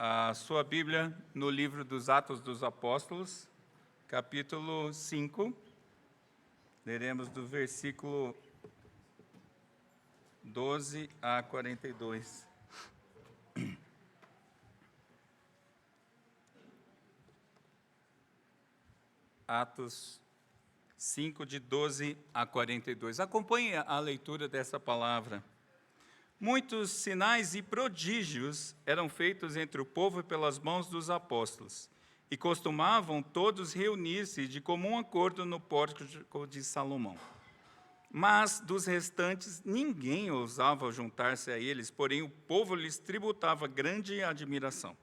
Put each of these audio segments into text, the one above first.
a sua Bíblia no livro dos Atos dos Apóstolos, capítulo 5. Leremos do versículo 12 a 42. Atos 5, de 12 a 42. Acompanhe a leitura dessa palavra. Muitos sinais e prodígios eram feitos entre o povo pelas mãos dos apóstolos, e costumavam todos reunir-se de comum acordo no pórtico de Salomão. Mas dos restantes ninguém ousava juntar-se a eles, porém o povo lhes tributava grande admiração.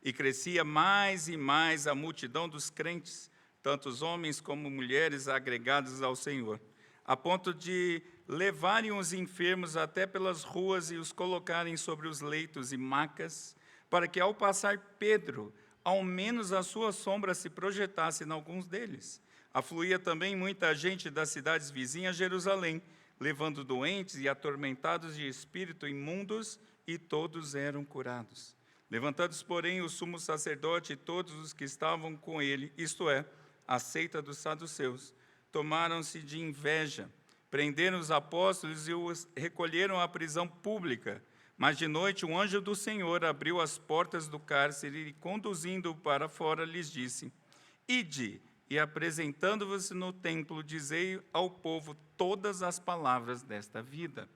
E crescia mais e mais a multidão dos crentes, tanto os homens como mulheres agregados ao Senhor, a ponto de levarem os enfermos até pelas ruas e os colocarem sobre os leitos e macas, para que, ao passar Pedro, ao menos a sua sombra se projetasse em alguns deles. Afluía também muita gente das cidades vizinhas a Jerusalém, levando doentes e atormentados de espírito imundos, e todos eram curados. Levantados, porém, o sumo sacerdote e todos os que estavam com ele, isto é, a seita dos saduceus, tomaram-se de inveja, prenderam os apóstolos e os recolheram à prisão pública. Mas de noite um anjo do Senhor abriu as portas do cárcere e, conduzindo-o para fora, lhes disse: Ide, e apresentando-vos no templo, dizei ao povo todas as palavras desta vida.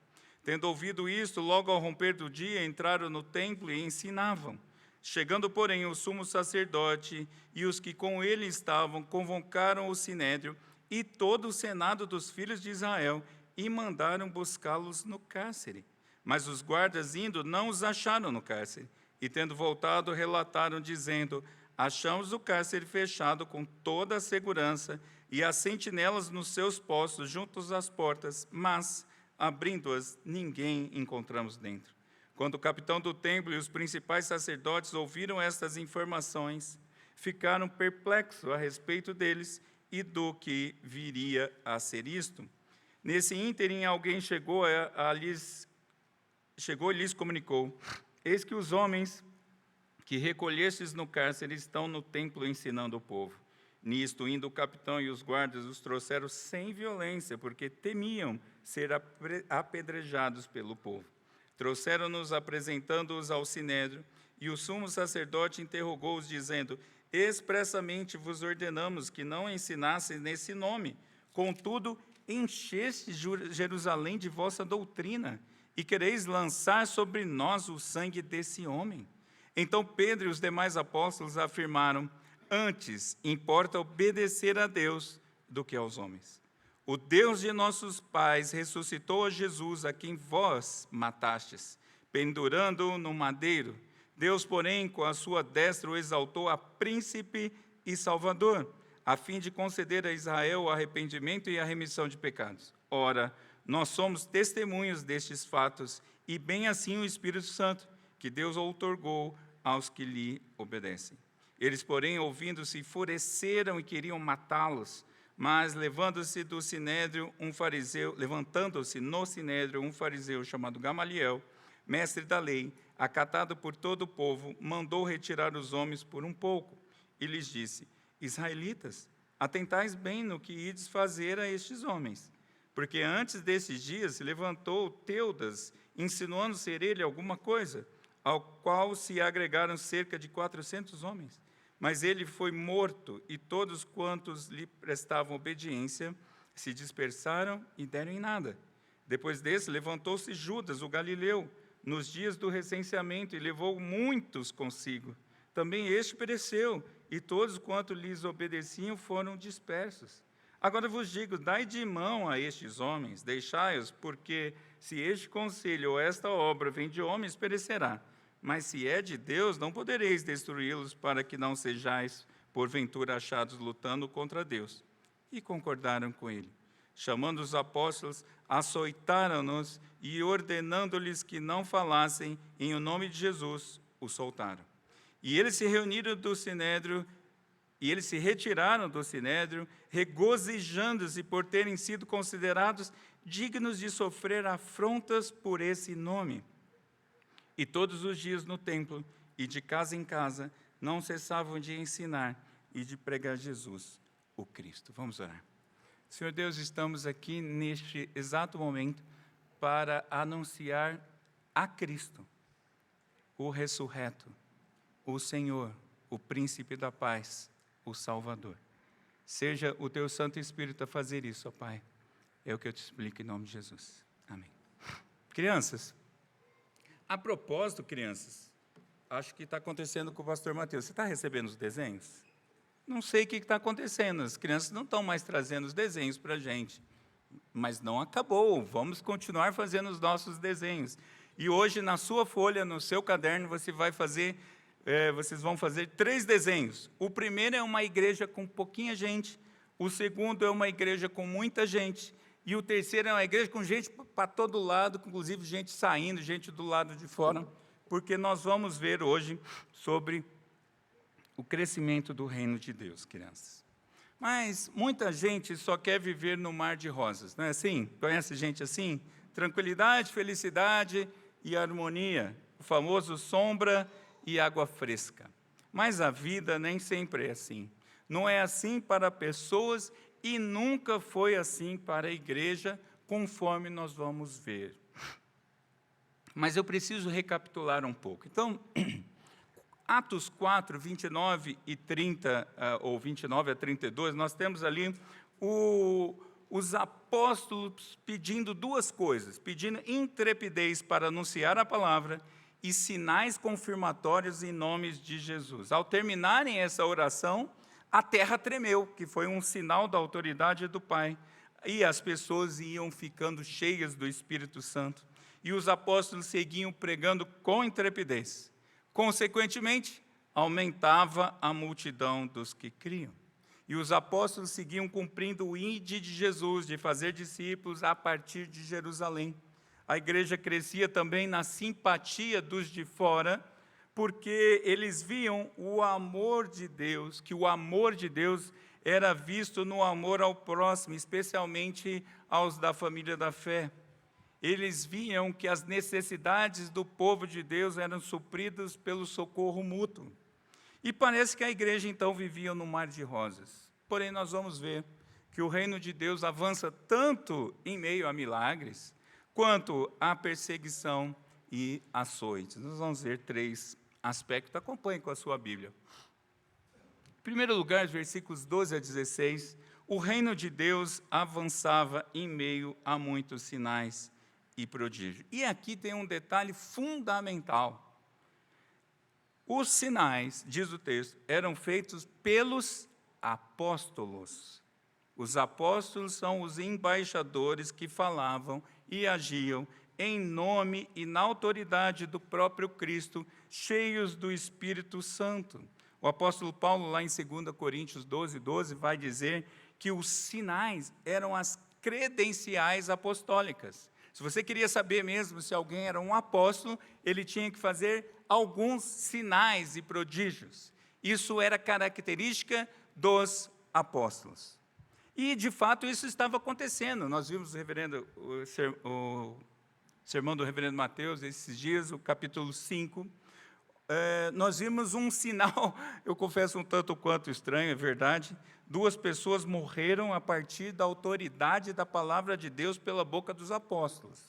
Tendo ouvido isto, logo ao romper do dia, entraram no templo e ensinavam. Chegando, porém, o sumo sacerdote e os que com ele estavam, convocaram o sinédrio e todo o senado dos filhos de Israel, e mandaram buscá-los no cárcere. Mas os guardas, indo, não os acharam no cárcere. E, tendo voltado, relataram, dizendo: Achamos o cárcere fechado com toda a segurança, e as sentinelas nos seus postos, juntos às portas, mas, abrindo-as, ninguém encontramos dentro. Quando o capitão do templo e os principais sacerdotes ouviram estas informações, ficaram perplexos a respeito deles e do que viria a ser isto. Nesse ínterim, alguém chegou e lhes comunicou: Eis que os homens que recolhestes no cárcere estão no templo ensinando o povo. Nisto, indo o capitão e os guardas, os trouxeram sem violência, porque temiam ser apedrejados pelo povo. Trouxeram-nos, apresentando-os ao sinédrio, e o sumo sacerdote interrogou-os, dizendo: Expressamente vos ordenamos que não ensinassem nesse nome. Contudo, encheste Jerusalém de vossa doutrina, e quereis lançar sobre nós o sangue desse homem. Então Pedro e os demais apóstolos afirmaram: Antes importa obedecer a Deus do que aos homens. O Deus de nossos pais ressuscitou a Jesus, a quem vós matastes, pendurando-o no madeiro. Deus, porém, com a sua destra o exaltou a príncipe e salvador, a fim de conceder a Israel o arrependimento e a remissão de pecados. Ora, nós somos testemunhas destes fatos, e bem assim o Espírito Santo, que Deus outorgou aos que lhe obedecem. Eles, porém, ouvindo-se, enfureceram e queriam matá-los. Mas levantando-se no sinédrio um fariseu chamado Gamaliel, mestre da lei, acatado por todo o povo, mandou retirar os homens por um pouco, e lhes disse: Israelitas, atentais bem no que ides fazer a estes homens, porque antes desses dias se levantou Teudas, insinuando ser ele alguma coisa, ao qual se agregaram cerca de 400 homens. Mas ele foi morto, e todos quantos lhe prestavam obediência se dispersaram e deram em nada. Depois desse, levantou-se Judas, o galileu, nos dias do recenseamento, e levou muitos consigo. Também este pereceu, e todos quanto lhes obedeciam foram dispersos. Agora vos digo: dai de mão a estes homens, deixai-os, porque se este conselho ou esta obra vem de homens, perecerá. Mas se é de Deus, não podereis destruí-los, para que não sejais, porventura, achados lutando contra Deus. E concordaram com ele. Chamando os apóstolos, açoitaram-nos e, ordenando-lhes que não falassem em o nome de Jesus, o soltaram. E eles se retiraram do sinédrio, regozijando-se por terem sido considerados dignos de sofrer afrontas por esse nome. E todos os dias no templo e de casa em casa não cessavam de ensinar e de pregar Jesus, o Cristo. Vamos orar. Senhor Deus, estamos aqui neste exato momento para anunciar a Cristo, o ressurreto, o Senhor, o príncipe da paz, o Salvador. Seja o teu Santo Espírito a fazer isso, ó Pai. É o que eu te explico em nome de Jesus. Amém. Crianças, a propósito, crianças, acho que está acontecendo com o pastor Mateus. Você está recebendo os desenhos? Não sei o que está acontecendo. As crianças não estão mais trazendo os desenhos para a gente. Mas não acabou. Vamos continuar fazendo os nossos desenhos. E hoje, na sua folha, no seu caderno, vocês vão fazer 3 desenhos. O primeiro é uma igreja com pouquinha gente. O segundo é uma igreja com muita gente. E o terceiro é uma igreja com gente para todo lado, inclusive gente saindo, gente do lado de fora. Porque nós vamos ver hoje sobre o crescimento do reino de Deus, crianças. Mas muita gente só quer viver no mar de rosas, não é assim? Conhece gente assim? Tranquilidade, felicidade e harmonia, o famoso sombra e água fresca. Mas a vida nem sempre é assim. Não é assim para pessoas e nunca foi assim para a igreja, conforme nós vamos ver. Mas eu preciso recapitular um pouco. Então, Atos 4, 29 e 30, ou 29 a 32, nós temos ali os apóstolos pedindo 2 coisas, pedindo intrepidez para anunciar a palavra e sinais confirmatórios em nome de Jesus. Ao terminarem essa oração, a terra tremeu, que foi um sinal da autoridade do Pai, e as pessoas iam ficando cheias do Espírito Santo, e os apóstolos seguiam pregando com intrepidez. Consequentemente, aumentava a multidão dos que criam. E os apóstolos seguiam cumprindo o ide de Jesus, de fazer discípulos a partir de Jerusalém. A igreja crescia também na simpatia dos de fora, porque eles viam o amor de Deus, que o amor de Deus era visto no amor ao próximo, especialmente aos da família da fé. Eles viam que as necessidades do povo de Deus eram supridas pelo socorro mútuo. E parece que a igreja, então, vivia no mar de rosas. Porém, nós vamos ver que o reino de Deus avança tanto em meio a milagres, quanto à perseguição e açoites. Nós vamos ver 3 aspectos. Acompanhe com a sua Bíblia. Em primeiro lugar, versículos 12 a 16, o reino de Deus avançava em meio a muitos sinais e prodígios. E aqui tem um detalhe fundamental. Os sinais, diz o texto, eram feitos pelos apóstolos. Os apóstolos são os embaixadores que falavam e agiam em nome e na autoridade do próprio Cristo, cheios do Espírito Santo. O apóstolo Paulo, lá em 2 Coríntios 12, 12, vai dizer que os sinais eram as credenciais apostólicas. Se você queria saber mesmo se alguém era um apóstolo, ele tinha que fazer alguns sinais e prodígios. Isso era característica dos apóstolos. E, de fato, isso estava acontecendo. Nós vimos o sermão do reverendo Mateus, esses dias, o capítulo 5. Nós vimos um sinal, eu confesso um tanto quanto estranho, é verdade. 2 pessoas morreram a partir da autoridade da palavra de Deus pela boca dos apóstolos.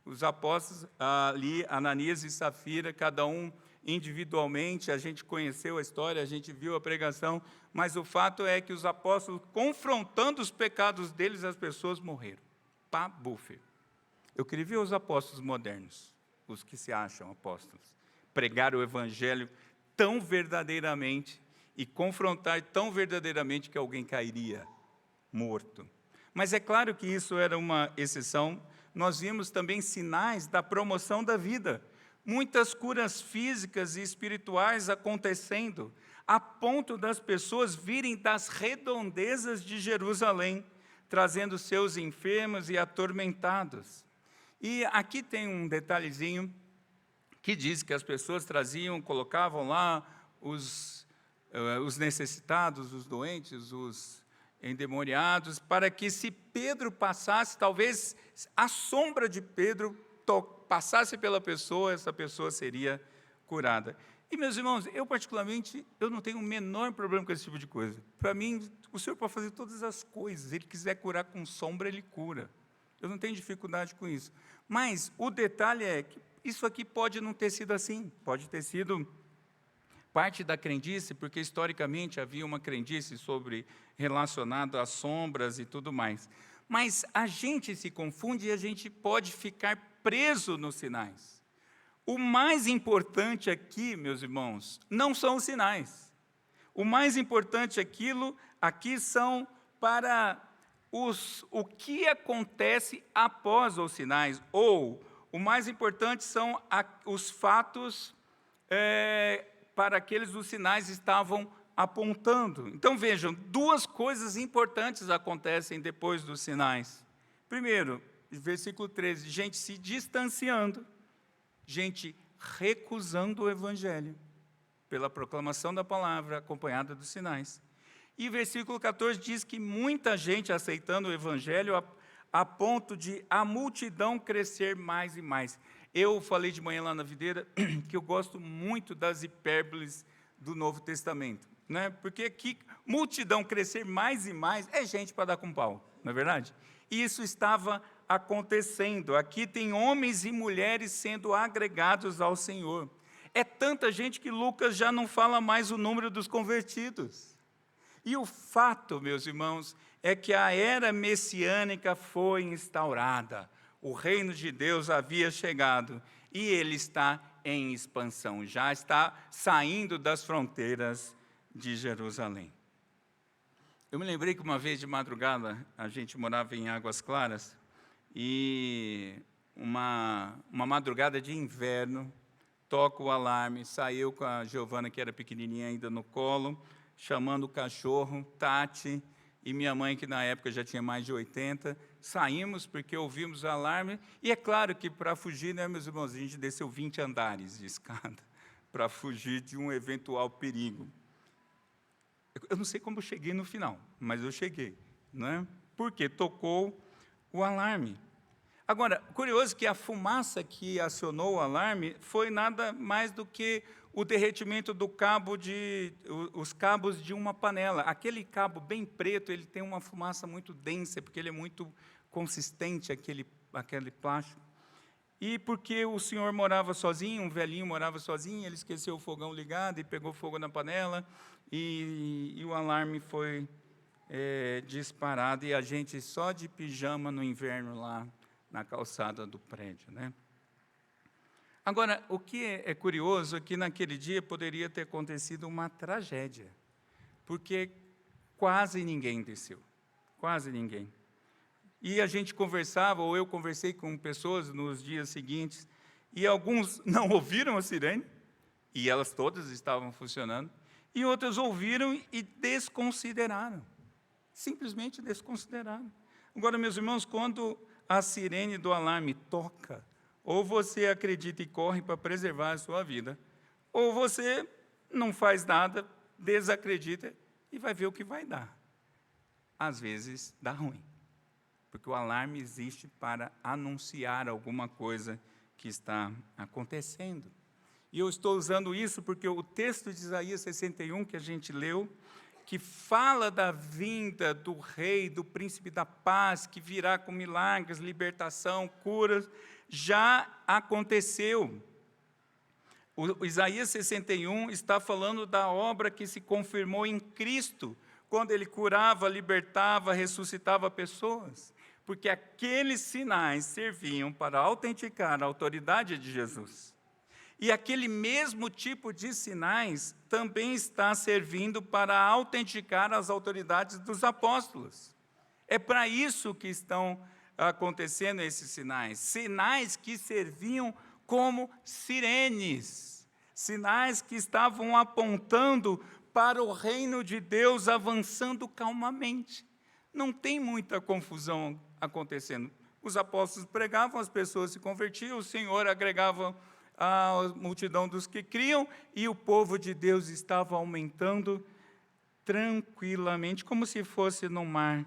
Os apóstolos ali, Ananias e Safira, cada um individualmente, a gente conheceu a história, a gente viu a pregação, mas o fato é que os apóstolos, confrontando os pecados deles, as pessoas morreram. Pá, bufe. Eu queria ver os apóstolos modernos, os que se acham apóstolos, pregar o evangelho tão verdadeiramente e confrontar tão verdadeiramente que alguém cairia morto. Mas é claro que isso era uma exceção. Nós vimos também sinais da promoção da vida. Muitas curas físicas e espirituais acontecendo, a ponto das pessoas virem das redondezas de Jerusalém, trazendo seus enfermos e atormentados. E aqui tem um detalhezinho que diz que as pessoas traziam, colocavam lá os necessitados, os doentes, os endemoniados, para que se Pedro passasse, talvez a sombra de Pedro passasse pela pessoa, essa pessoa seria curada. E, meus irmãos, eu particularmente, eu não tenho o menor problema com esse tipo de coisa. Para mim, o Senhor pode fazer todas as coisas. Ele quiser curar com sombra, Ele cura. Eu não tenho dificuldade com isso. Mas o detalhe é que isso aqui pode não ter sido assim. Pode ter sido parte da crendice, porque historicamente havia uma crendice relacionada às sombras e tudo mais. Mas a gente se confunde e a gente pode ficar preso nos sinais. O mais importante aqui, meus irmãos, não são os sinais. O mais importante aqui são para o que acontece após os sinais, ou o mais importante são os fatos para aqueles os sinais estavam apontando. Então vejam, duas coisas importantes acontecem depois dos sinais. Primeiro, versículo 13, gente se distanciando, gente recusando o evangelho, pela proclamação da palavra, acompanhada dos sinais. E versículo 14 diz que muita gente aceitando o evangelho a ponto de a multidão crescer mais e mais. Eu falei de manhã lá na videira que eu gosto muito das hipérboles do Novo Testamento, né? Porque aqui, multidão crescer mais e mais, é gente para dar com pau, não é verdade? E isso estava acontecendo. Aqui tem homens e mulheres sendo agregados ao Senhor. É tanta gente que Lucas já não fala mais o número dos convertidos. E o fato, meus irmãos, é que a era messiânica foi instaurada. O reino de Deus havia chegado e ele está em expansão, já está saindo das fronteiras de Jerusalém. Eu me lembrei que uma vez de madrugada, a gente morava em Águas Claras, e uma madrugada de inverno, toca o alarme, saiu com a Giovana, que era pequenininha ainda no colo, chamando o cachorro, Tati, e minha mãe, que na época já tinha mais de 80, saímos porque ouvimos o alarme, e é claro que para fugir, né, meus irmãos, a gente desceu 20 andares de escada, para fugir de um eventual perigo. Eu não sei como eu cheguei no final, mas eu cheguei, né? Porque tocou o alarme. Agora, curioso que a fumaça que acionou o alarme foi nada mais do que o derretimento os cabos de uma panela. Aquele cabo bem preto, ele tem uma fumaça muito densa, porque ele é muito consistente, aquele plástico. E porque o senhor morava sozinho, um velhinho morava sozinho, ele esqueceu o fogão ligado e pegou fogo na panela, e o alarme foi disparado, e a gente só de pijama no inverno lá na calçada do prédio, né? Agora, o que é curioso é que naquele dia poderia ter acontecido uma tragédia, porque quase ninguém desceu, quase ninguém. E a gente conversava, ou eu conversei com pessoas nos dias seguintes, e alguns não ouviram a sirene, e elas todas estavam funcionando, e outros ouviram e desconsideraram, simplesmente desconsideraram. Agora, meus irmãos, quando a sirene do alarme toca, ou você acredita e corre para preservar a sua vida, ou você não faz nada, desacredita e vai ver o que vai dar. Às vezes dá ruim, porque o alarme existe para anunciar alguma coisa que está acontecendo. E eu estou usando isso porque o texto de Isaías 61 que a gente leu, que fala da vinda do rei, do príncipe da paz, que virá com milagres, libertação, curas, já aconteceu. O Isaías 61 está falando da obra que se confirmou em Cristo, quando ele curava, libertava, ressuscitava pessoas, porque aqueles sinais serviam para autenticar a autoridade de Jesus. E aquele mesmo tipo de sinais também está servindo para autenticar as autoridades dos apóstolos. É para isso que estão acontecendo esses sinais. Sinais que serviam como sirenes. Sinais que estavam apontando para o reino de Deus avançando calmamente. Não tem muita confusão acontecendo. Os apóstolos pregavam, as pessoas se convertiam, o Senhor agregava a multidão dos que criam, e o povo de Deus estava aumentando tranquilamente, como se fosse num mar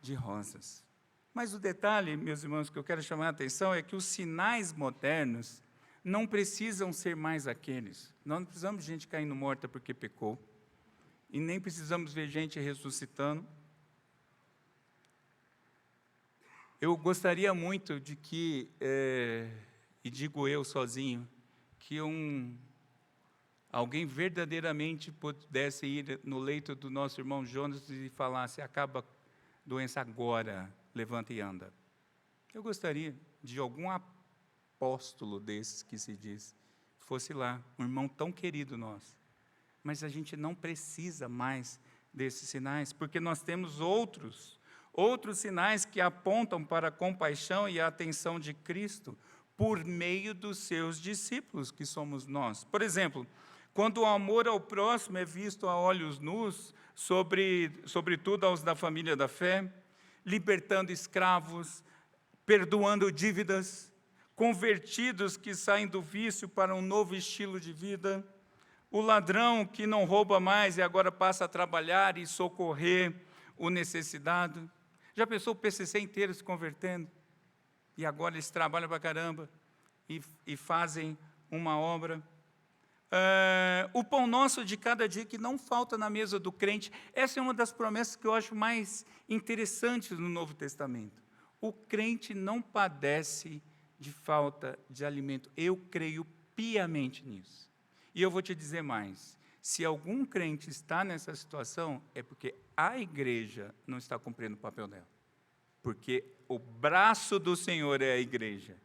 de rosas. Mas o detalhe, meus irmãos, que eu quero chamar a atenção é que os sinais modernos não precisam ser mais aqueles. Nós não precisamos de gente caindo morta porque pecou. E nem precisamos ver gente ressuscitando. Eu gostaria muito de que, e digo eu sozinho, que alguém verdadeiramente pudesse ir no leito do nosso irmão Jonas e falasse: acaba a doença agora, levanta e anda. Eu gostaria de algum apóstolo desses que se diz, fosse lá, um irmão tão querido nosso. Mas a gente não precisa mais desses sinais, porque nós temos outros sinais que apontam para a compaixão e a atenção de Cristo por meio dos seus discípulos, que somos nós. Por exemplo, quando o amor ao próximo é visto a olhos nus, sobretudo aos da família da fé, libertando escravos, perdoando dívidas, convertidos que saem do vício para um novo estilo de vida, o ladrão que não rouba mais e agora passa a trabalhar e socorrer o necessitado. Já pensou o PCC inteiro se convertendo? E agora eles trabalham para caramba e fazem uma obra. O pão nosso de cada dia que não falta na mesa do crente. Essa é uma das promessas que eu acho mais interessantes no Novo Testamento. O crente não padece de falta de alimento. Eu creio piamente nisso. E eu vou te dizer mais. Se algum crente está nessa situação, é porque a igreja não está cumprindo o papel dela. Porque o braço do Senhor é a igreja.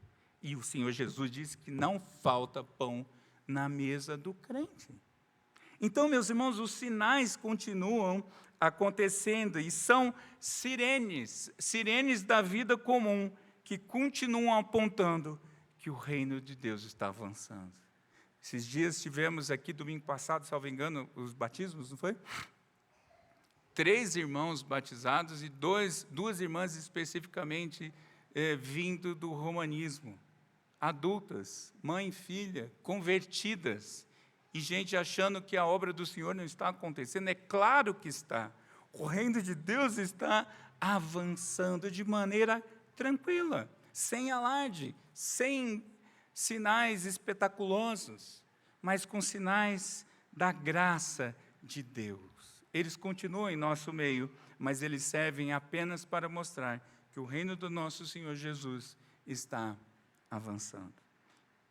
E o Senhor Jesus disse que não falta pão na mesa do crente. Então, meus irmãos, os sinais continuam acontecendo e são sirenes da vida comum que continuam apontando que o reino de Deus está avançando. Esses dias tivemos aqui, domingo passado, salvo engano, os batismos, não foi? 3 irmãos batizados e duas irmãs especificamente vindo do romanismo. Adultas, mãe e filha, convertidas, e gente achando que a obra do Senhor não está acontecendo. É claro que está. O reino de Deus está avançando de maneira tranquila, sem alarde, sem sinais espetaculosos, mas com sinais da graça de Deus. Eles continuam em nosso meio, mas eles servem apenas para mostrar que o reino do nosso Senhor Jesus está avançando.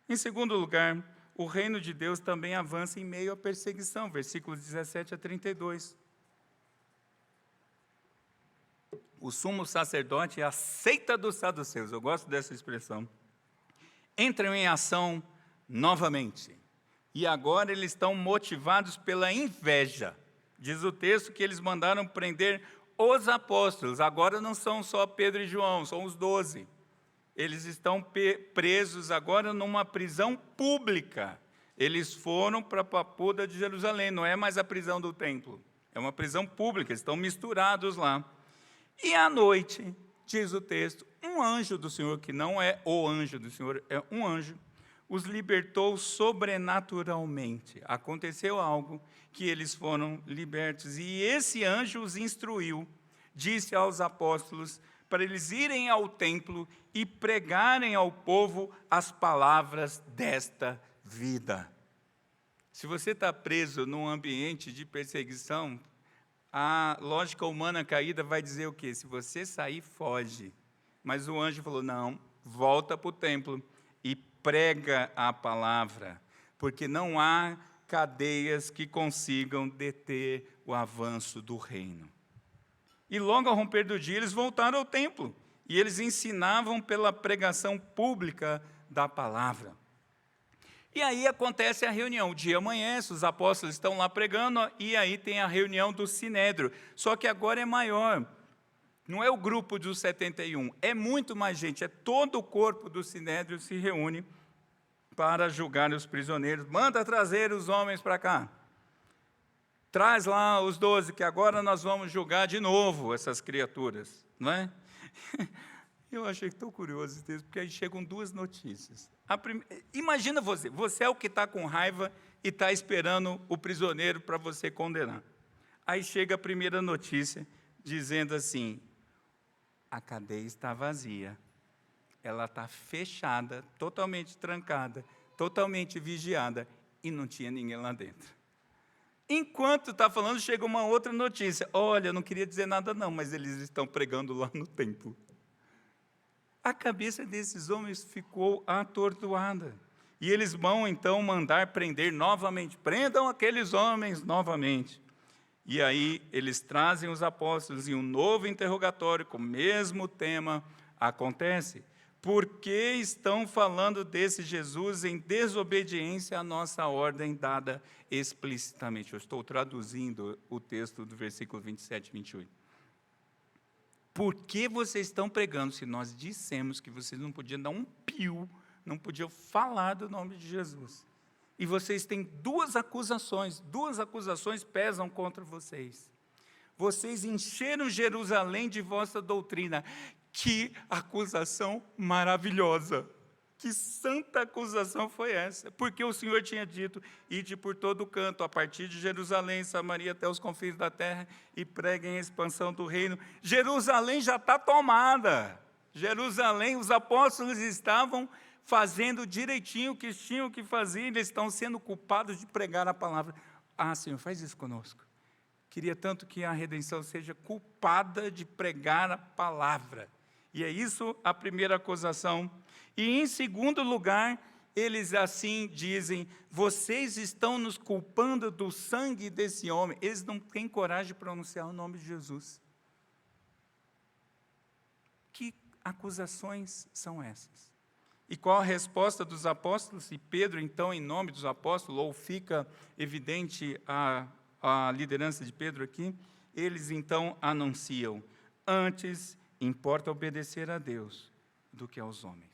Em segundo lugar, o reino de Deus também avança em meio à perseguição, versículos 17 a 32. O sumo sacerdote é a seita dos saduceus, eu gosto dessa expressão, entram em ação novamente. E agora eles estão motivados pela inveja. Diz o texto que eles mandaram prender os apóstolos. Agora não são só Pedro e João, são os 12. Eles estão presos agora numa prisão pública. Eles foram para a Papuda de Jerusalém, não é mais a prisão do templo. É uma prisão pública, estão misturados lá. E à noite, diz o texto, um anjo do Senhor, que não é o anjo do Senhor, é um anjo, os libertou sobrenaturalmente. Aconteceu algo que eles foram libertos. E esse anjo os instruiu, disse aos apóstolos, para eles irem ao templo e pregarem ao povo as palavras desta vida. Se você está preso num ambiente de perseguição, a lógica humana caída vai dizer o quê? Se você sair, foge. Mas o anjo falou, não, volta para o templo e prega a palavra, porque não há cadeias que consigam deter o avanço do reino. E logo ao romper do dia, eles voltaram ao templo, e eles ensinavam pela pregação pública da palavra. E aí acontece a reunião, o dia amanhece, os apóstolos estão lá pregando, e aí tem a reunião do Sinédrio, só que agora é maior, não é o grupo dos 71, é muito mais gente, é todo o corpo do Sinédrio se reúne para julgar os prisioneiros, manda trazer os homens para cá, traz lá os 12, que agora nós vamos julgar de novo essas criaturas, não é? Eu achei tão curioso esse texto, porque aí chegam 2 notícias. Imagina você é o que está com raiva e está esperando o prisioneiro para você condenar. Aí chega a primeira notícia, dizendo assim, a cadeia está vazia, ela está fechada, totalmente trancada, totalmente vigiada, e não tinha ninguém lá dentro. Enquanto está falando, chega uma outra notícia. Olha, eu não queria dizer nada não, mas eles estão pregando lá no templo. A cabeça desses homens ficou atordoada. E eles vão, então, mandar prender novamente. Prendam aqueles homens novamente. E aí, eles trazem os apóstolos e um novo interrogatório com o mesmo tema acontece. Por que estão falando desse Jesus em desobediência à nossa ordem dada explicitamente? Eu estou traduzindo o texto do versículo 27 e 28. Por que vocês estão pregando se nós dissemos que vocês não podiam dar um pio, não podiam falar do nome de Jesus? E vocês têm duas acusações pesam contra vocês. Vocês encheram Jerusalém de vossa doutrina. Que acusação maravilhosa! Que santa acusação foi essa? Porque o Senhor tinha dito, ide por todo o canto, a partir de Jerusalém, Samaria, até os confins da terra, e preguem a expansão do reino. Jerusalém já está tomada. Jerusalém, os apóstolos estavam fazendo direitinho o que tinham que fazer, eles estão sendo culpados de pregar a palavra. Ah, Senhor, faz isso conosco. Queria tanto que a redenção seja culpada de pregar a palavra. E é isso a primeira acusação. E em segundo lugar, eles assim dizem, vocês estão nos culpando do sangue desse homem. Eles não têm coragem de pronunciar o nome de Jesus. Que acusações são essas? E qual a resposta dos apóstolos? E Pedro, então, em nome dos apóstolos, ou fica evidente a liderança de Pedro aqui, eles então anunciam, antes importa obedecer a Deus do que aos homens.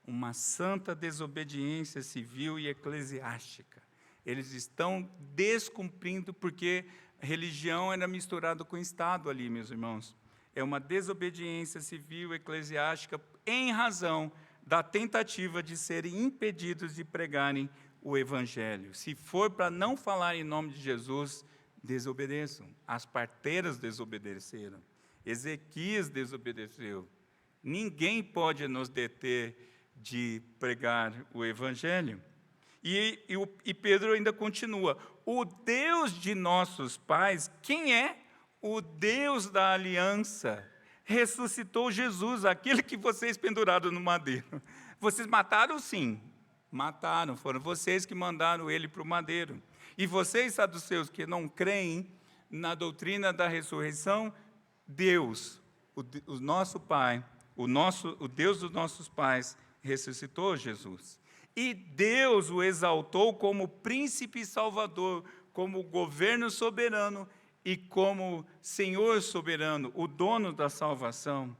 Uma santa desobediência civil e eclesiástica. Eles estão descumprindo, porque religião era misturado com Estado ali, meus irmãos. É uma desobediência civil e eclesiástica em razão da tentativa de serem impedidos de pregarem o Evangelho. Se for para não falar em nome de Jesus, desobedeçam. As parteiras desobedeceram. Ezequias desobedeceu. Ninguém pode nos deter de pregar o Evangelho. E Pedro ainda continua. O Deus de nossos pais, quem é? O Deus da aliança. Ressuscitou Jesus, aquele que vocês penduraram no madeiro. Vocês mataram, sim. Mataram, foram vocês que mandaram ele para o madeiro. E vocês, saduceus, que não creem na doutrina da ressurreição, Deus, o nosso Pai, o Deus dos nossos pais, ressuscitou Jesus. E Deus o exaltou como príncipe salvador, como governo soberano e como Senhor soberano, o dono da salvação.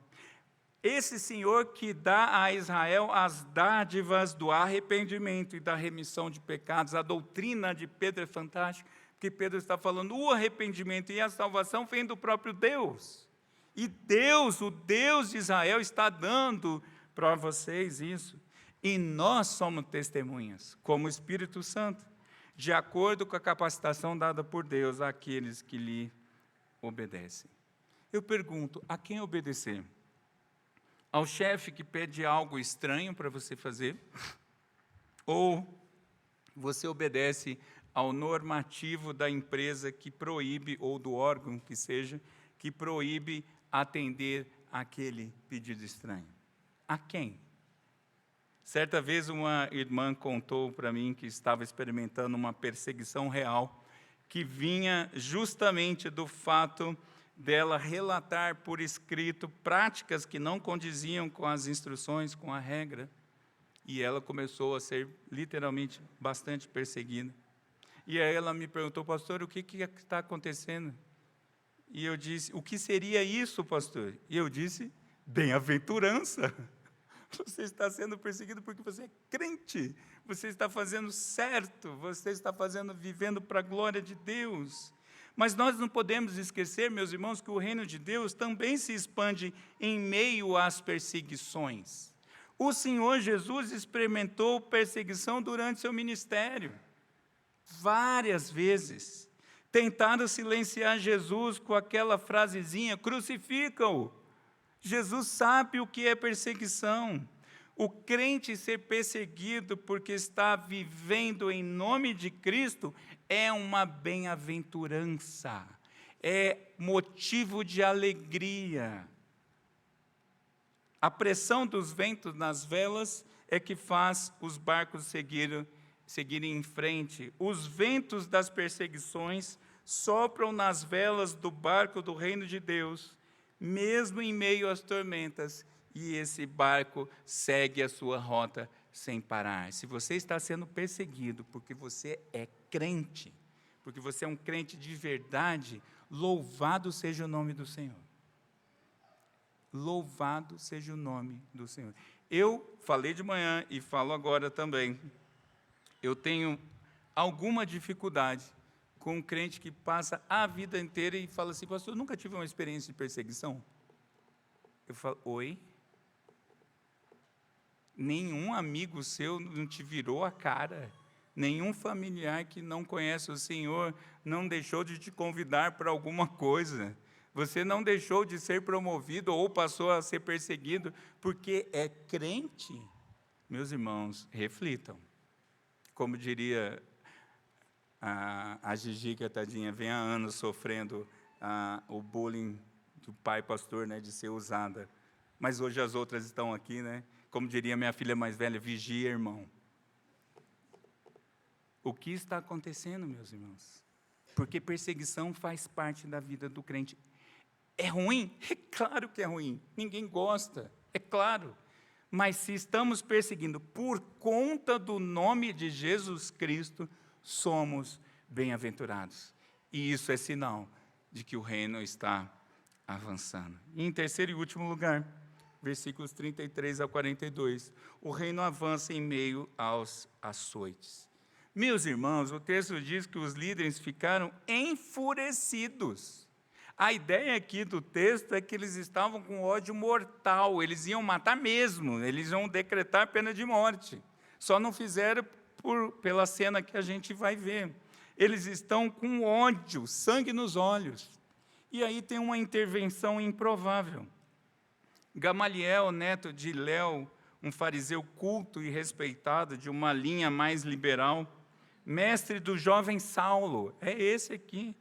Esse Senhor que dá a Israel as dádivas do arrependimento e da remissão de pecados. A doutrina de Pedro é fantástica, porque Pedro está falando, o arrependimento e a salvação vem do próprio Deus. E Deus, o Deus de Israel, está dando para vocês isso. E nós somos testemunhas, como o Espírito Santo, de acordo com a capacitação dada por Deus àqueles que lhe obedecem. Eu pergunto, a quem obedecer? Ao chefe que pede algo estranho para você fazer? Ou você obedece ao normativo da empresa que proíbe, ou do órgão que seja, que proíbe atender aquele pedido estranho? A quem? Certa vez uma irmã contou para mim que estava experimentando uma perseguição real, que vinha justamente do fato dela relatar por escrito práticas que não condiziam com as instruções, com a regra. E ela começou a ser literalmente bastante perseguida. E aí ela me perguntou, pastor, o que está acontecendo? E eu disse, o que seria isso, pastor? E eu disse, bem-aventurança. Você está sendo perseguido porque você é crente. Você está fazendo certo. Você está vivendo para a glória de Deus. Mas nós não podemos esquecer, meus irmãos, que o reino de Deus também se expande em meio às perseguições. O Senhor Jesus experimentou perseguição durante seu ministério. Várias vezes. Tentaram silenciar Jesus com aquela frasezinha, crucifica-o. Jesus sabe o que é perseguição. O crente ser perseguido porque está vivendo em nome de Cristo é uma bem-aventurança, é motivo de alegria. A pressão dos ventos nas velas é que faz os barcos seguirem em frente. Os ventos das perseguições sopram nas velas do barco do reino de Deus, mesmo em meio às tormentas, e esse barco segue a sua rota sem parar. Se você está sendo perseguido porque você é crente, porque você é um crente de verdade, louvado seja o nome do Senhor. Louvado seja o nome do Senhor. Eu falei de manhã e falo agora também. Eu tenho alguma dificuldade com um crente que passa a vida inteira e fala assim: pastor, eu nunca tive uma experiência de perseguição. Eu falo: oi? Nenhum amigo seu não te virou a cara? Nenhum familiar que não conhece o Senhor não deixou de te convidar para alguma coisa? Você não deixou de ser promovido ou passou a ser perseguido porque é crente? Meus irmãos, reflitam. Como diria a Gigi, que tadinha, vem há anos sofrendo o bullying do pai pastor, né, de ser usada. Mas hoje as outras estão aqui, né? Como diria minha filha mais velha, vigia, irmão. O que está acontecendo, meus irmãos? Porque perseguição faz parte da vida do crente. É ruim? É claro que é ruim. Ninguém gosta, é claro. Mas se estamos perseguindo por conta do nome de Jesus Cristo, somos bem-aventurados. E isso é sinal de que o reino está avançando. E em terceiro e último lugar, versículos 33 a 42, o reino avança em meio aos açoites. Meus irmãos, o texto diz que os líderes ficaram enfurecidos. A ideia aqui do texto é que eles estavam com ódio mortal, eles iam matar mesmo, eles iam decretar pena de morte. Só não fizeram pela cena que a gente vai ver. Eles estão com ódio, sangue nos olhos. E aí tem uma intervenção improvável. Gamaliel, neto de Léo, um fariseu culto e respeitado, de uma linha mais liberal, mestre do jovem Saulo, é esse aqui,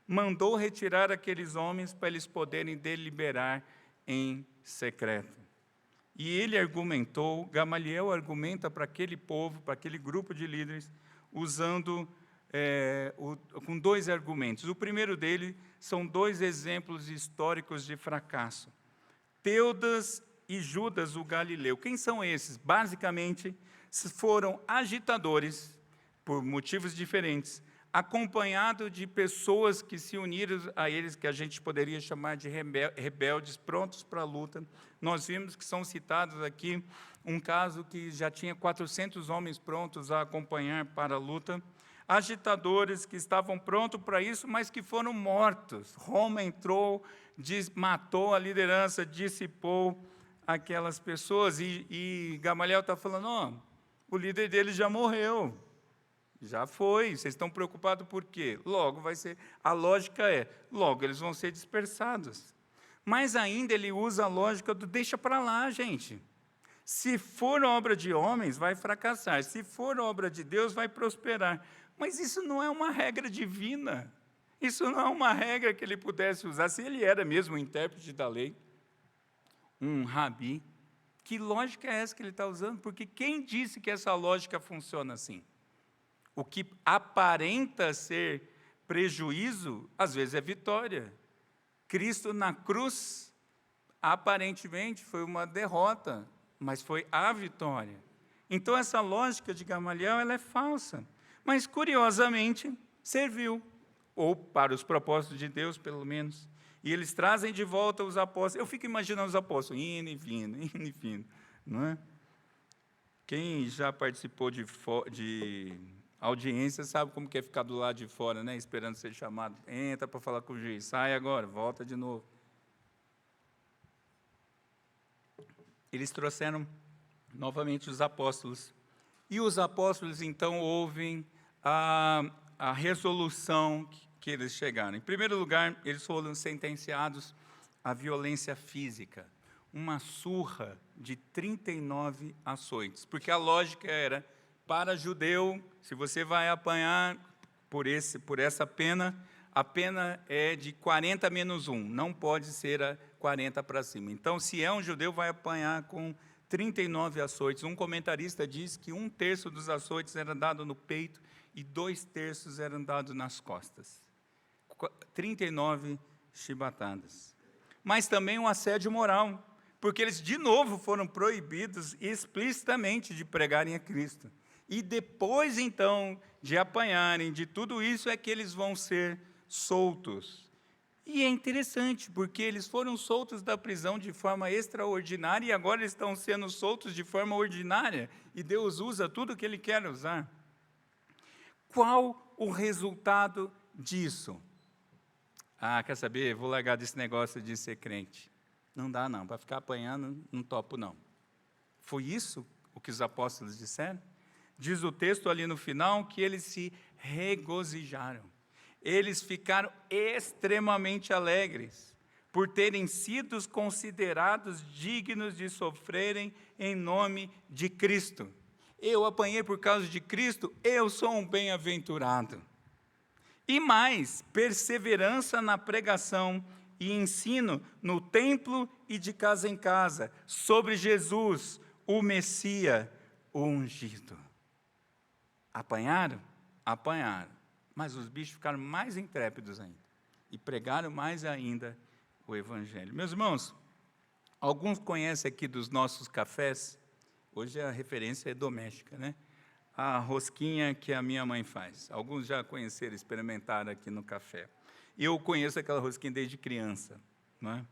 mandou retirar aqueles homens para eles poderem deliberar em secreto. E ele argumentou, Gamaliel argumenta para aquele povo, para aquele grupo de líderes, usando com dois argumentos. O primeiro dele são dois exemplos históricos de fracasso. Teudas e Judas o Galileu. Quem são esses? Basicamente, foram agitadores, por motivos diferentes, acompanhado de pessoas que se uniram a eles, que a gente poderia chamar de rebeldes, prontos para a luta. Nós vimos que são citados aqui um caso que já tinha 400 homens prontos a acompanhar para a luta, agitadores que estavam prontos para isso, mas que foram mortos. Roma entrou, matou a liderança, dissipou aquelas pessoas, e Gamaliel está falando, o líder deles já morreu. Já foi, vocês estão preocupados por quê? Logo vai ser, a lógica logo eles vão ser dispersados. Mas ainda ele usa a lógica do deixa para lá, gente. Se for obra de homens, vai fracassar. Se for obra de Deus, vai prosperar. Mas isso não é uma regra divina. Isso não é uma regra que ele pudesse usar. Se ele era mesmo o intérprete da lei, um rabi, que lógica é essa que ele está usando? Porque quem disse que essa lógica funciona assim? O que aparenta ser prejuízo, às vezes é vitória. Cristo na cruz, aparentemente, foi uma derrota, mas foi a vitória. Então, essa lógica de Gamaliel, ela é falsa. Mas, curiosamente, serviu, ou para os propósitos de Deus, pelo menos. E eles trazem de volta os apóstolos. Eu fico imaginando os apóstolos, indo e vindo, não é? Quem já participou de audiência sabe como que é ficar do lado de fora, né, esperando ser chamado. Entra para falar com o juiz, sai agora, volta de novo. Eles trouxeram novamente os apóstolos. E os apóstolos, então, ouvem a resolução que eles chegaram. Em primeiro lugar, eles foram sentenciados à violência física. uma surra de 39 açoites, porque a lógica era, para judeu, se você vai apanhar por essa pena, a pena é de 40 menos 1, não pode ser a 40 para cima. Então, se é um judeu, vai apanhar com 39 açoites. Um comentarista diz que 1/3 dos açoites era dado no peito e 2/3 eram dados nas costas. 39 chibatadas. Mas também um assédio moral, porque eles, de novo, foram proibidos explicitamente de pregarem a Cristo. E depois, então, de apanharem de tudo isso, é que eles vão ser soltos. E é interessante, porque eles foram soltos da prisão de forma extraordinária e agora eles estão sendo soltos de forma ordinária. E Deus usa tudo que Ele quer usar. Qual o resultado disso? Quer saber? Vou largar desse negócio de ser crente. Não dá, não. Para ficar apanhando, não topo, não. Foi isso o que os apóstolos disseram? Diz o texto ali no final que eles se regozijaram. Eles ficaram extremamente alegres por terem sido considerados dignos de sofrerem em nome de Cristo. Eu apanhei por causa de Cristo, eu sou um bem-aventurado. E mais, perseverança na pregação e ensino no templo e de casa em casa, sobre Jesus, o Messias, o ungido. Apanharam? Apanharam. Mas os bichos ficaram mais intrépidos ainda. E pregaram mais ainda o Evangelho. Meus irmãos, alguns conhecem aqui dos nossos cafés, hoje a referência é doméstica, né? A rosquinha que a minha mãe faz. Alguns já conheceram, experimentaram aqui no café. Eu conheço aquela rosquinha desde criança, não é?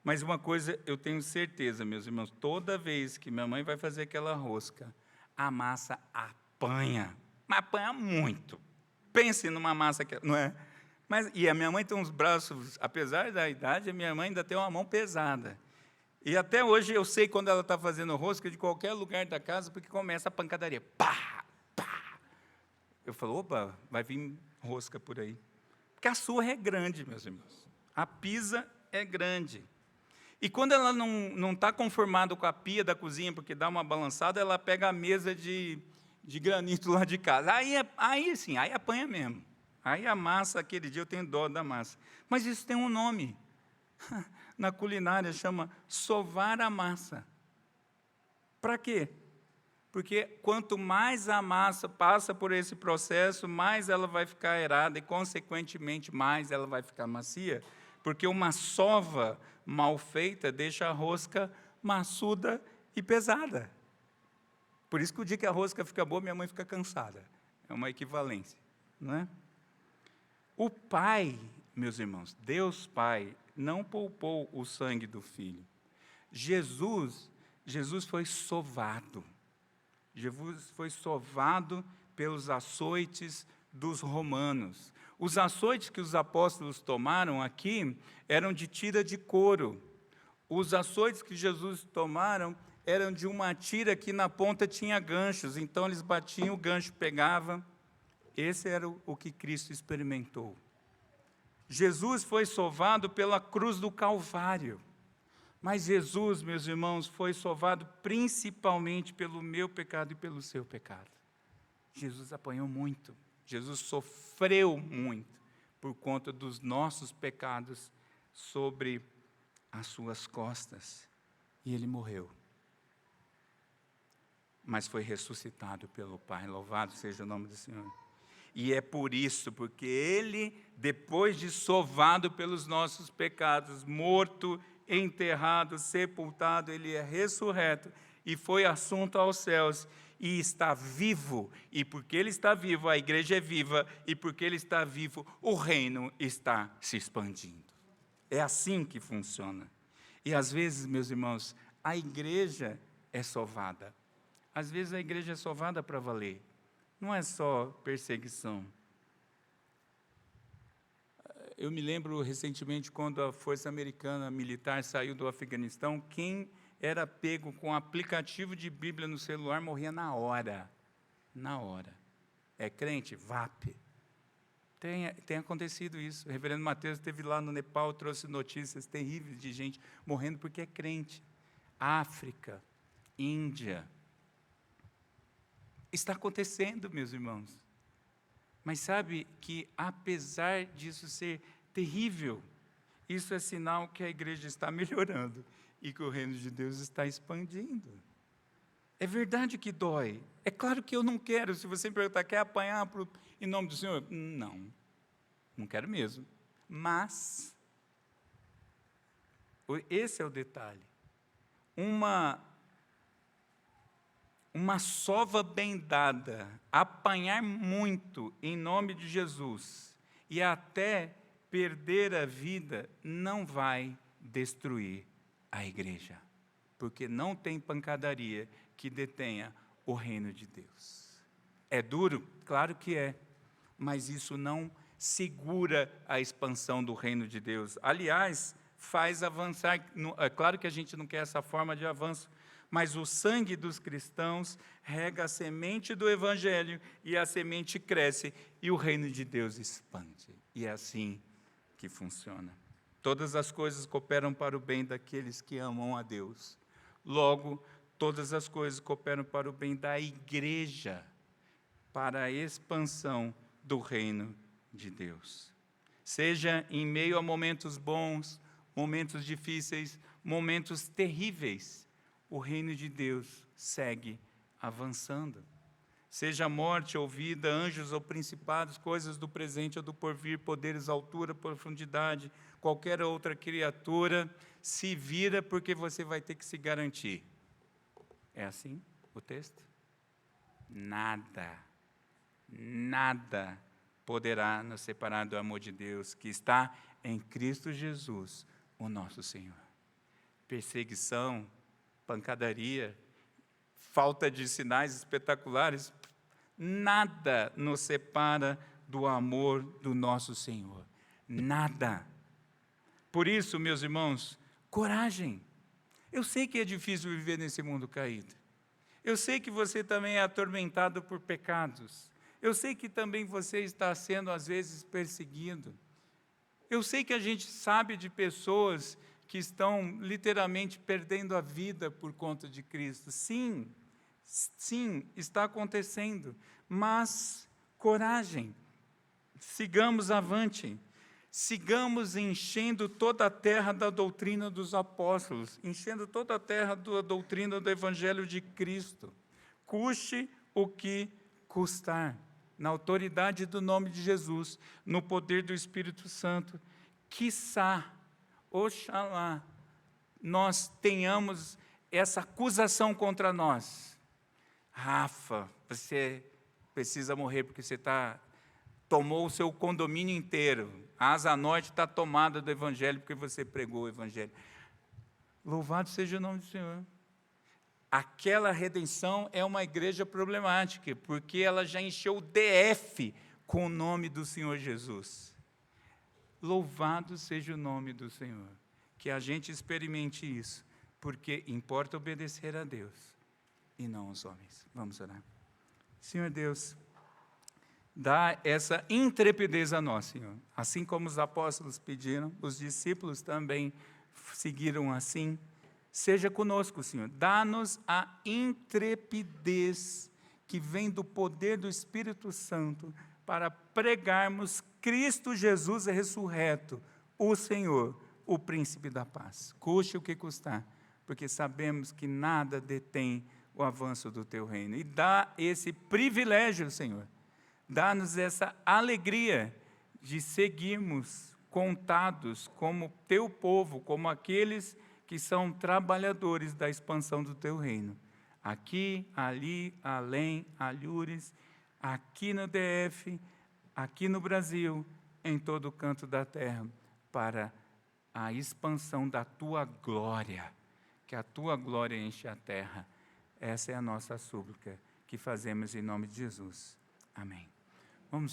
Mas uma coisa eu tenho certeza, meus irmãos, toda vez que minha mãe vai fazer aquela rosca, a massa apanha, mas apanha muito. Pense numa massa que, não é? E a minha mãe tem uns braços, apesar da idade, a minha mãe ainda tem uma mão pesada. E até hoje eu sei quando ela está fazendo rosca de qualquer lugar da casa, porque começa a pancadaria. Pá, pá. Eu falo, opa, vai vir rosca por aí. Porque a surra é grande, meus irmãos. A pisa é grande. E quando ela não está conformada com a pia da cozinha, porque dá uma balançada, ela pega a mesa de granito lá de casa. Aí sim, aí apanha mesmo. Aí a massa, aquele dia eu tenho dó da massa. Mas isso tem um nome. Na culinária chama sovar a massa. Para quê? Porque quanto mais a massa passa por esse processo, mais ela vai ficar aerada e, consequentemente, mais ela vai ficar macia. Porque uma sova mal feita deixa a rosca maçuda e pesada. Por isso que o dia que a rosca fica boa, minha mãe fica cansada. É uma equivalência, não é? O Pai, meus irmãos, Deus Pai, não poupou o sangue do Filho. Jesus foi sovado. Jesus foi sovado pelos açoites dos romanos. Os açoites que os apóstolos tomaram aqui eram de tira de couro. Os açoites que Jesus tomaram eram de uma tira que na ponta tinha ganchos, então eles batiam, o gancho pegava. Esse era o que Cristo experimentou. Jesus foi sovado pela cruz do Calvário. Mas Jesus, meus irmãos, foi sovado principalmente pelo meu pecado e pelo seu pecado. Jesus apanhou muito. Jesus sofreu muito por conta dos nossos pecados sobre as suas costas. E Ele morreu. Mas foi ressuscitado pelo Pai. Louvado seja o nome do Senhor. E é por isso, porque Ele, depois de sovado pelos nossos pecados, morto, enterrado, sepultado, Ele é ressurreto e foi assunto aos céus e está vivo. E porque Ele está vivo, a igreja é viva, e porque Ele está vivo, o reino está se expandindo. É assim que funciona. E às vezes, meus irmãos, a igreja é sovada. Às vezes a igreja é sovada para valer. Não é só perseguição. Eu me lembro recentemente, quando a Força Americana Militar saiu do Afeganistão, quem era pego com aplicativo de Bíblia no celular morria na hora. Na hora. É crente? VAP. Tem acontecido isso. O reverendo Mateus esteve lá no Nepal, trouxe notícias terríveis de gente morrendo porque é crente. África, Índia. Está acontecendo, meus irmãos. Mas sabe que, apesar disso ser terrível, isso é sinal que a igreja está melhorando e que o reino de Deus está expandindo. É verdade que dói. É claro que eu não quero. Se você me perguntar, quer apanhar em nome do Senhor? Não quero mesmo. Mas, esse é o detalhe. Uma sova bem dada, apanhar muito em nome de Jesus e até perder a vida, não vai destruir a igreja, porque não tem pancadaria que detenha o reino de Deus. É duro? Claro que é, mas isso não segura a expansão do reino de Deus. Aliás, faz avançar. É claro que a gente não quer essa forma de avanço, mas o sangue dos cristãos rega a semente do Evangelho e a semente cresce e o reino de Deus expande. E é assim que funciona. Todas as coisas cooperam para o bem daqueles que amam a Deus. Logo, todas as coisas cooperam para o bem da igreja, para a expansão do reino de Deus. Seja em meio a momentos bons, momentos difíceis, momentos terríveis, o reino de Deus segue avançando. Seja morte ou vida, anjos ou principados, coisas do presente ou do porvir, poderes, altura, profundidade, qualquer outra criatura, se vira porque você vai ter que se garantir. É assim o texto? Nada poderá nos separar do amor de Deus que está em Cristo Jesus, o nosso Senhor. Perseguição, pancadaria, falta de sinais espetaculares, nada nos separa do amor do nosso Senhor. Nada. Por isso, meus irmãos, coragem. Eu sei que é difícil viver nesse mundo caído. Eu sei que você também é atormentado por pecados. Eu sei que também você está sendo, às vezes, perseguido. Eu sei que a gente sabe de pessoas que estão literalmente perdendo a vida por conta de Cristo. Sim, está acontecendo. Mas, coragem, sigamos avante. Sigamos enchendo toda a terra da doutrina dos apóstolos, enchendo toda a terra da doutrina do Evangelho de Cristo. Custe o que custar, na autoridade do nome de Jesus, no poder do Espírito Santo, quiçá, oxalá, nós tenhamos essa acusação contra nós. Rafa, você precisa morrer porque você tomou o seu condomínio inteiro. A Asa Norte está tomada do Evangelho porque você pregou o Evangelho. Louvado seja o nome do Senhor. Aquela redenção é uma igreja problemática, porque ela já encheu o DF com o nome do Senhor Jesus. Louvado seja o nome do Senhor. Que a gente experimente isso, porque importa obedecer a Deus e não aos homens. Vamos orar. Senhor Deus, dá essa intrepidez a nós, Senhor. Assim como os apóstolos pediram, os discípulos também seguiram assim. Seja conosco, Senhor. Dá-nos a intrepidez que vem do poder do Espírito Santo para pregarmos Cristo Jesus ressurreto, o Senhor, o príncipe da paz. Custe o que custar, porque sabemos que nada detém o avanço do teu reino. E dá esse privilégio, Senhor. Dá-nos essa alegria de seguirmos contados como teu povo, como aqueles que são trabalhadores da expansão do teu reino. Aqui, ali, além, alhures, aqui no DF, aqui no Brasil, em todo o canto da terra, para a expansão da tua glória, que a tua glória enche a terra. Essa é a nossa súplica que fazemos em nome de Jesus. Amém. Vamos